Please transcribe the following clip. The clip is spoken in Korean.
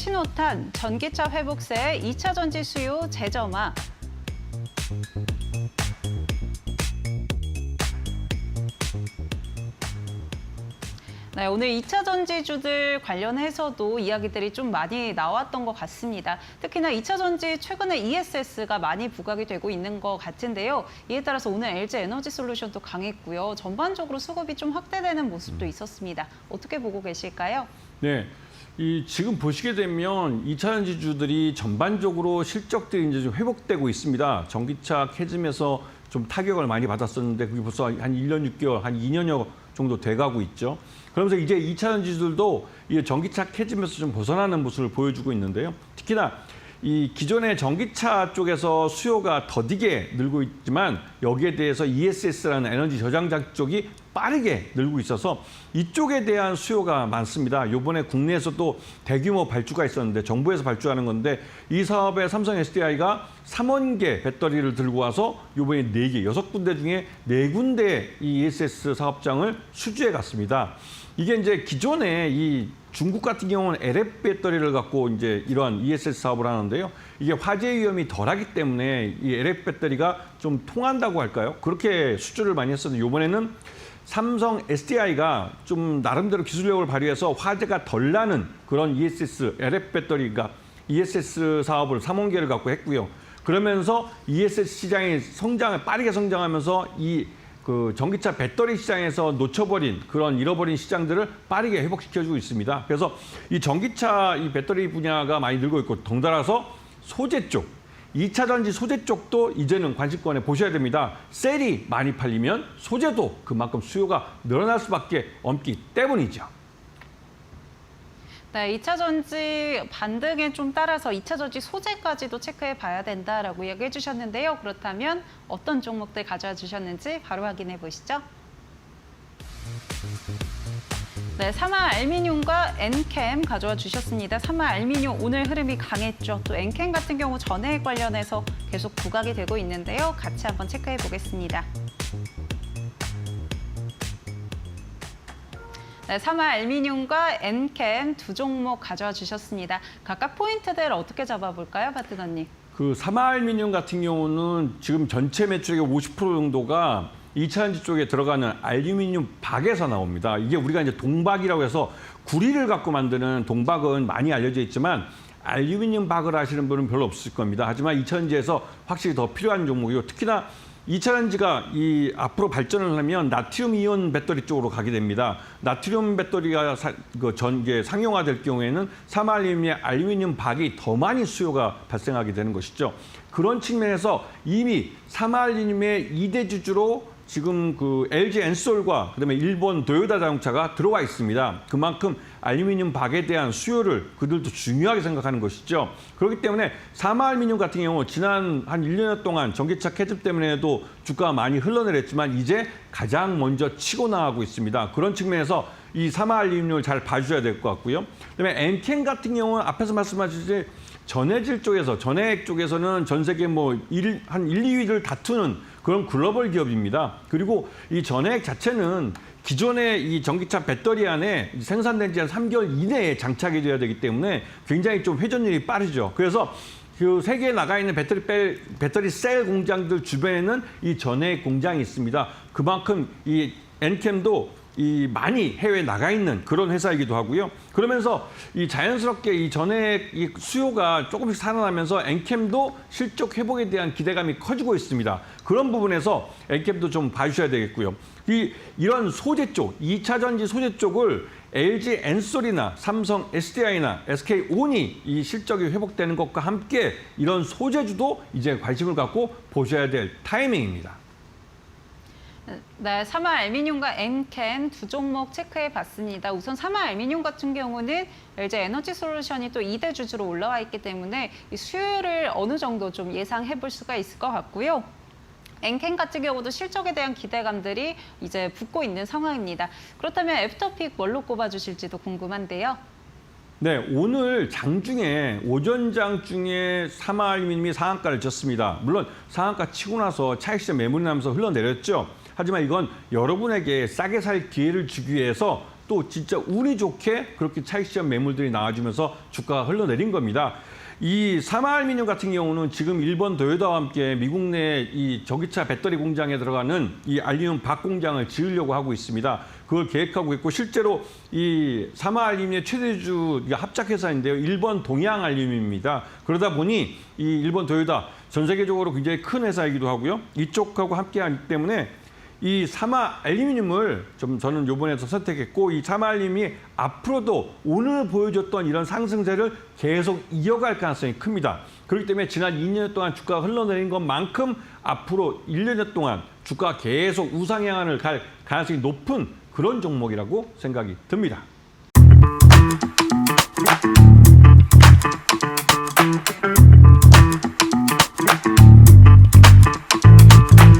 신호탄, 전기차 회복세, 2차 전지 수요 재점화. 네, 오늘 2차 전지주들 관련해서도 이야기들이 좀 많이 나왔던 것 같습니다. 특히나 2차 전지 최근에 ESS가 많이 부각이 되고 있는 것 같은데요. 이에 따라서 오늘 LG 에너지솔루션도 강했고요. 전반적으로 수급이 좀 확대되는 모습도 있었습니다. 어떻게 보고 계실까요? 네. 지금 보시게 되면 2차 전지주들이 전반적으로 실적들이 이제 좀 회복되고 있습니다. 전기차 캐즘에서 좀 타격을 많이 받았었는데 그게 벌써 한 1년 6개월, 한 2년여 정도 돼가고 있죠. 그러면서 이제 2차 전지주들도 이 전기차 캐즘에서 좀 벗어나는 모습을 보여주고 있는데요. 특히나 이 기존의 전기차 쪽에서 수요가 더디게 늘고 있지만 여기에 대해서 ESS라는 에너지 저장장 쪽이 빠르게 늘고 있어서 이쪽에 대한 수요가 많습니다. 이번에 국내에서도 대규모 발주가 있었는데 정부에서 발주하는 건데 이 사업에 삼성 SDI가 3원계 배터리를 들고 와서 이번에 4개, 6군데 중에 4군데 이 ESS 사업장을 수주해 갔습니다. 이게 이제 기존에 이 중국 같은 경우는 LF 배터리를 갖고 이제 이러한 ESS 사업을 하는데요. 이게 화재 위험이 덜하기 때문에 이 LF 배터리가 좀 통한다고 할까요? 그렇게 수주를 많이 했었는데 이번에는 삼성 SDI가 좀 나름대로 기술력을 발휘해서 화재가 덜 나는 그런 ESS, LF 배터리가 ESS 사업을 3원계를 갖고 했고요. 그러면서 ESS 시장이 빠르게 성장하면서 그 전기차 배터리 시장에서 놓쳐버린 그런 잃어버린 시장들을 빠르게 회복시켜주고 있습니다. 그래서 이 전기차 이 배터리 분야가 많이 늘고 있고 덩달아서 소재 쪽, 2차 전지 소재 쪽도 이제는 관심권에 보셔야 됩니다. 셀이 많이 팔리면 소재도 그만큼 수요가 늘어날 수밖에 없기 때문이죠. 네, 2차 전지 반등에 좀 따라서 2차 전지 소재까지도 체크해 봐야 된다라고 이야기해 주셨는데요. 그렇다면 어떤 종목들 가져와 주셨는지 바로 확인해 보시죠. 네, 사마 알미늄과 엔캠 가져와 주셨습니다. 사마 알미늄 오늘 흐름이 강했죠. 또 엔캠 같은 경우 전해액 관련해서 계속 부각이 되고 있는데요. 같이 한번 체크해 보겠습니다. 네, 사마 알미늄과 엔캠 두 종목 가져와 주셨습니다. 각각 포인트들 어떻게 잡아볼까요, 파트너님? 그 사마 알미늄 같은 경우는 지금 전체 매출액의 50% 정도가 2차 전지 쪽에 들어가는 알루미늄 박에서 나옵니다. 이게 우리가 이제 동박이라고 해서 구리를 갖고 만드는 동박은 많이 알려져 있지만 알루미늄 박을 하시는 분은 별로 없을 겁니다. 하지만 2차 전지에서 확실히 더 필요한 종목이고 특히나 2차 전지가 앞으로 발전을 하면 나트륨 이온 배터리 쪽으로 가게 됩니다. 나트륨 배터리가 상용화될 경우에는 사마알루미늄의 알루미늄 박이 더 많이 수요가 발생하게 되는 것이죠. 그런 측면에서 이미 사마알루미늄의 2대 주주로 지금 그 LG 엔솔과 그다음에 일본 도요타 자동차가 들어와 있습니다. 그만큼 알루미늄 박에 대한 수요를 그들도 중요하게 생각하는 것이죠. 그렇기 때문에 사마알루미늄 같은 경우 지난 한 1년 동안 전기차 캐즘 때문에도 주가가 많이 흘러내렸지만 이제 가장 먼저 치고 나가고 있습니다. 그런 측면에서 이 사마알루미늄을 잘 봐주셔야 될 것 같고요. 그다음에 엔캠 같은 경우는 앞에서 말씀하셨듯이 전해질 쪽에서, 전해액 쪽에서는 전 세계 한 1, 2위를 다투는 그런 글로벌 기업입니다. 그리고 이 전해액 자체는 기존의 이 전기차 배터리 안에 생산된 지 한 3개월 이내에 장착이 돼야 되기 때문에 굉장히 좀 회전율이 빠르죠. 그래서 그 세계에 나가 있는 배터리 셀 공장들 주변에는 이 전해액 공장이 있습니다. 그만큼 이 엔캠도 많이 해외에 나가 있는 그런 회사이기도 하고요. 그러면서 자연스럽게 이 전해액 수요가 조금씩 살아나면서 엔캠도 실적 회복에 대한 기대감이 커지고 있습니다. 그런 부분에서 엔캠도 좀 봐주셔야 되겠고요. 이런 소재 쪽, 2차 전지 소재 쪽을 LG 엔솔이나 삼성 SDI나 SK온이 이 실적이 회복되는 것과 함께 이런 소재주도 이제 관심을 갖고 보셔야 될 타이밍입니다. 네, 사마 알미늄과 엔캠 두 종목 체크해 봤습니다. 우선 사마 알미늄 같은 경우는 LG 에너지 솔루션이 또 2대 주주로 올라와 있기 때문에 이 수요를 어느 정도 좀 예상해 볼 수가 있을 것 같고요. 엔캠 같은 경우도 실적에 대한 기대감들이 이제 붙고 있는 상황입니다. 그렇다면 애프터픽 뭘로 꼽아주실지도 궁금한데요. 네, 오늘 장중에 오전장 중에 사마알루미늄이 상한가를 쳤습니다. 물론 상한가 치고 나서 차익시장 매물이 나면서 흘러내렸죠. 하지만 이건 여러분에게 싸게 살 기회를 주기 위해서 또 또 진짜 운이 좋게 그렇게 차익실현 매물들이 나와주면서 주가가 흘러내린 겁니다. 이 사마알루미늄 같은 경우는 지금 일본 도요타와 함께 미국 내 이 전기차 배터리 공장에 들어가는 이 알루미늄 박 공장을 지으려고 하고 있습니다. 그걸 계획하고 있고 실제로 이 사마알루미늄의 최대주 합작회사인데요. 일본 동양알루미늄입니다. 그러다 보니 이 일본 도요타 전 세계적으로 굉장히 큰 회사이기도 하고요. 이쪽하고 함께하기 때문에 이 사마알루미늄을 좀 저는 이번에도 선택했고 이 사마알루미늄이 앞으로도 오늘 보여줬던 이런 상승세를 계속 이어갈 가능성이 큽니다. 그렇기 때문에 지난 2년 동안 주가가 흘러내린 것만큼 앞으로 1년 동안 주가가 계속 우상향을 갈 가능성이 높은 그런 종목이라고 생각이 듭니다.